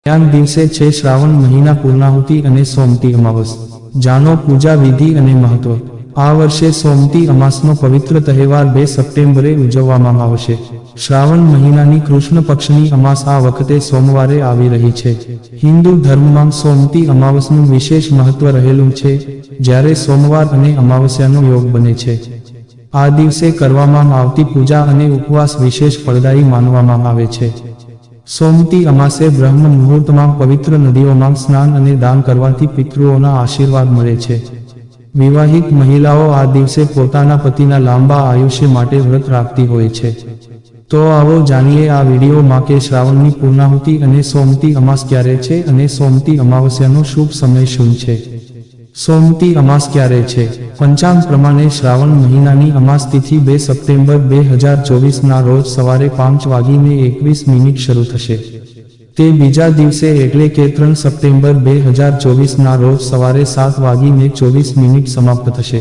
ત્યાંગ દિવસે છે શ્રાવણ મહિના પૂર્ણાહુતિ અને સોમતી અમાવસ। જાણો પૂજા વિધિ અને મહત્વ। આ વર્ષે સોમતી અમાસનો પવિત્ર તહેવાર 2 સપ્ટેમ્બરે ઉજવવામાં આવશે। શ્રાવણ મહિનાની કૃષ્ણ પક્ષની અમાસ આ વખતે સોમવારે આવી રહી છે। હિન્દુ ધર્મમાં સોમતી અમાવસનું વિશેષ મહત્વ રહેલું છે, જ્યારે સોમવાર અને અમાવસ્યાનો યોગ બને છે। આ દિવસે કરવામાં આવતી પૂજા અને ઉપવાસ વિશેષ ફળદાયી માનવામાં આવે છે। સોમતી અમાસે બ્રહ્મ મુહૂર્તમાં પવિત્ર નદીઓમાં સ્નાન અને દાન કરવાથી પિતૃઓના આશીર્વાદ મળે છે। વિવાહિત મહિલાઓ આ દિવસે પોતાના પતિના લાંબા આયુષ્ય માટે વ્રત રાખતી હોય છે। તો આવો જાણીએ આ વિડીયોમાં કે શ્રાવણની પૂર્ણાહુતિ અને સોમતી અમાસ ક્યારે છે અને સોમતી અમાવસ્યાનો શુભ સમય શું છે। સોમતી અમાસ ક્યારે છે? પંચાંગ પ્રમાણે શ્રાવણ મહિનાની અમાસ તિથિ 2 સપ્ટેમ્બર 2024 ના રોજ સવારે 5:21 શરૂ થશે। તે બીજા દિવસે એટલે કે 3 સપ્ટેમ્બર 2024 ના રોજ સવારે 7:24 સમાપ્ત થશે।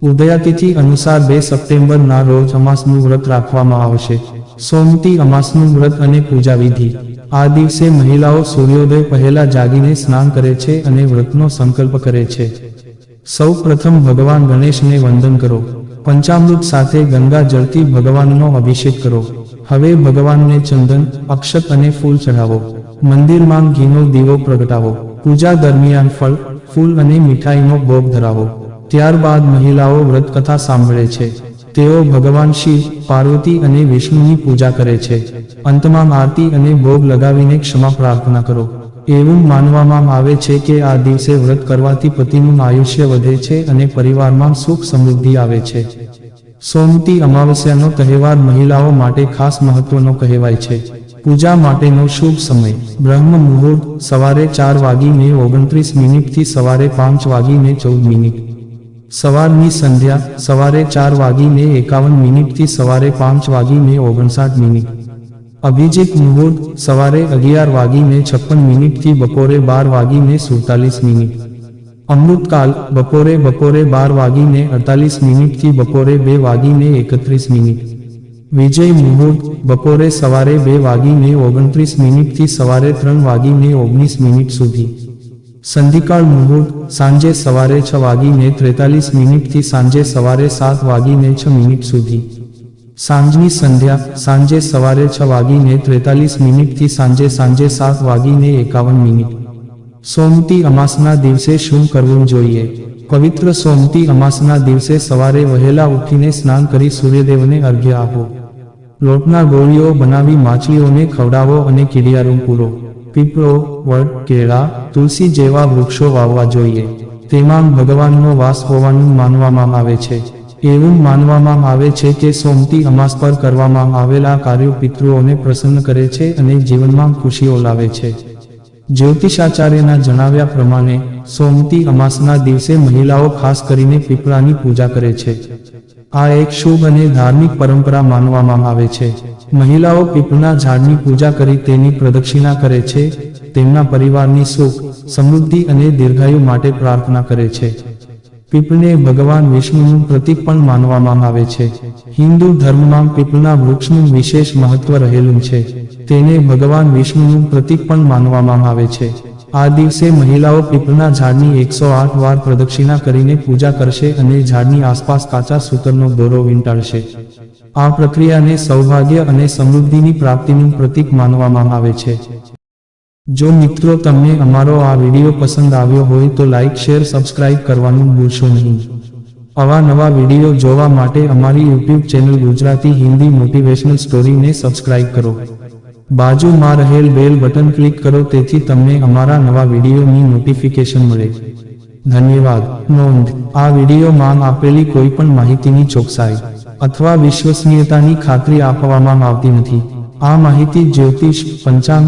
ઉદયાતિથિ અનુસાર 2 સપ્ટેમ્બર ના રોજ અમાસનું વ્રત રાખવામાં આવશે। સોમતી અમાસનું વ્રત અને પૂજા વિધિ। આ દિવસે મહિલાઓ સૂર્યોદય પહેલા જાગીને સ્નાન કરે છે અને વ્રતનો સંકલ્પ કરે છે। સૌ પ્રથમ ભગવાન ગણેશને વંદન કરો। પંચામૃત સાથે ગંગા જળથી ભગવાનનો અભિષેક કરો। હવે ભગવાનને ચંદન, અક્ષત અને ફૂલ ચઢાવો। મંદિરમાં ઘીનો દીવો પ્રગટાવો। પૂજા દરમિયાન ફળ, ફૂલ અને મીઠાઈનો ભોગ ધરાવો। ત્યારબાદ મહિલાઓ વ્રત કથા સાંભળે છે। તેઓ ભગવાન શિવ, પાર્વતી અને વિષ્ણુની પૂજા કરે છે। અંતમાં આરતી અને ભોગ લગાવીને ક્ષમા પ્રાર્થના કરો। એવું માનવામાં આવે છે કે આ દિવસે વ્રત કરવાથી પતિનું આયુષ્ય વધે છે અને પરિવારમાં સુખ સમૃદ્ધિ આવે છે। સોમતી અમાવસ્યાનો તહેવાર મહિલાઓ માટે ખાસ મહત્વનો કહેવાય છે। પૂજા માટેનો શુભ સમય: બ્રહ્મ મુહૂર્ત સવારે 4:29 થી સવારે 5:14। સવારની સંધ્યા સવારે 4:51 થી સવારે 5:59। અભિજીત મુહૂર્ત સવારે 11:56 થી બપોરે 12:47। અમૃતકાલ બપોરે 12:48 થી બપોરે 2:31। વિજય મુહૂર્ત બપોરે સવારે 2:29 થી સવારે 3:19 સુધી। સંધિકાળ મુહૂર્ત સાંજે સવારે 6:43 થી સાંજે સવારે 7:06 સુધી। સાંજની સંધ્યા સાંજે સવારે 6:43 થી સાંજે 7:51। સોમતી અમાસના દિવસે શું કરવું જોઈએ? પવિત્ર સોમતી અમાસના દિવસે સવારે વહેલા ઉઠીને સ્નાન કરી સૂર્યદેવને અર્ઘ્ય આપો। લોટના ગોળીઓ બનાવી માછલીઓને ખવડાવો અને કીડિયારું પૂરો। પીપળો, વડ, કેળા, તુલસી જેવા વૃક્ષો વાવવા જોઈએ। તેમાં ભગવાનનો વાસ હોવાનું માનવામાં આવે છે। એવું માનવામાં આવે છે કે સોમતી અમાસ પર કરવામાં આવેલા કાર્યો પિતૃઓને પ્રસન્ન કરે છે અને જીવનમાં ખુશીઓ લાવે છે। જ્યોતિષાચાર્યના જણાવ્યા પ્રમાણે સોમતી અમાસના દિવસે મહિલાઓ ખાસ કરીને પીપળાની પૂજા કરે છે। આ એક શુભ અને ધાર્મિક પરંપરા માનવામાં આવે છે। મહિલાઓ પીપળના ઝાડની પૂજા કરી તેની પ્રદક્ષિણા કરે છે, તેમના પરિવારની સુખ, સમૃદ્ધિ અને દીર્ઘાયુ માટે પ્રાર્થના કરે છે। પીપળને ભગવાન વિષ્ણુનું પ્રતીક પણ માનવામાં આવે છે। હિન્દુ ધર્મમાં પીપળના વૃક્ષનું વિશેષ મહત્વ રહેલું છે। તેને ભગવાન વિષ્ણુનું પ્રતીક પણ માનવામાં આવે છે। આ દિવસે મહિલાઓ પીપળના ઝાડની 108 વાર પ્રદક્ષિણા કરીને પૂજા કરશે અને ઝાડની આસપાસ કાચા સૂતરનો દોરો વીંટાળશે। આ પ્રક્રિયાને સૌભાગ્ય અને સમૃદ્ધિની પ્રાપ્તિનું પ્રતીક માનવામાં આવે છે। જો મિત્રો તમને અમારો આ વિડીયો પસંદ આવ્યો હોય તો લાઈક, શેર, સબસ્ક્રાઇબ કરવાનું ભૂલશો નહીં। આવા નવા વિડીયો જોવા માટે અમારી YouTube channel Gujarati Hindi motivational સ્ટોરીને સબસ્ક્રાઇબ કરો। બાજુમાં રહેલ બેલ બટન ક્લિક કરો તેથી તમને અમારા નવા વિડીયોની નોટિફિકેશન મળે। ધન્યવાદ। નોંધ: આ વિડીયોમાં આપેલી કોઈપણ માહિતીની ચોકસાઈ અથવા વિશ્વસનીયતાની ખાતરી આપવામાં આવતી નથી। આ માહિતી જ્યોતિષ, પંચાંગ,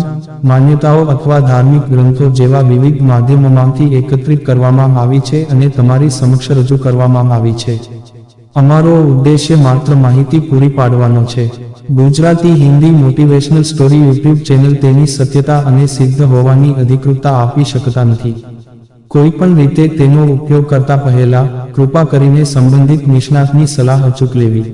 માન્યતાઓ અથવા ધાર્મિક ગ્રંથો જેવા વિવિધ માધ્યમોમાંથી એકત્રિત કરવામાં આવી છે અને તમારી સમક્ષ રજૂ કરવામાં આવી છે। અમારો ઉદ્દેશ્ય માત્ર માહિતી પૂરી પાડવાનો છે। Gujarati Hindi motivational story YouTube channel તેની સત્યતા અને સિદ્ધ હોવાની અધિકૃતતા આપી શકતા નથી। કોઈપણ રીતે તેનો ઉપયોગ કરતા પહેલા કૃપા કરીને સંબંધિત નિષ્ણાતની સલાહ અચૂક લેવી।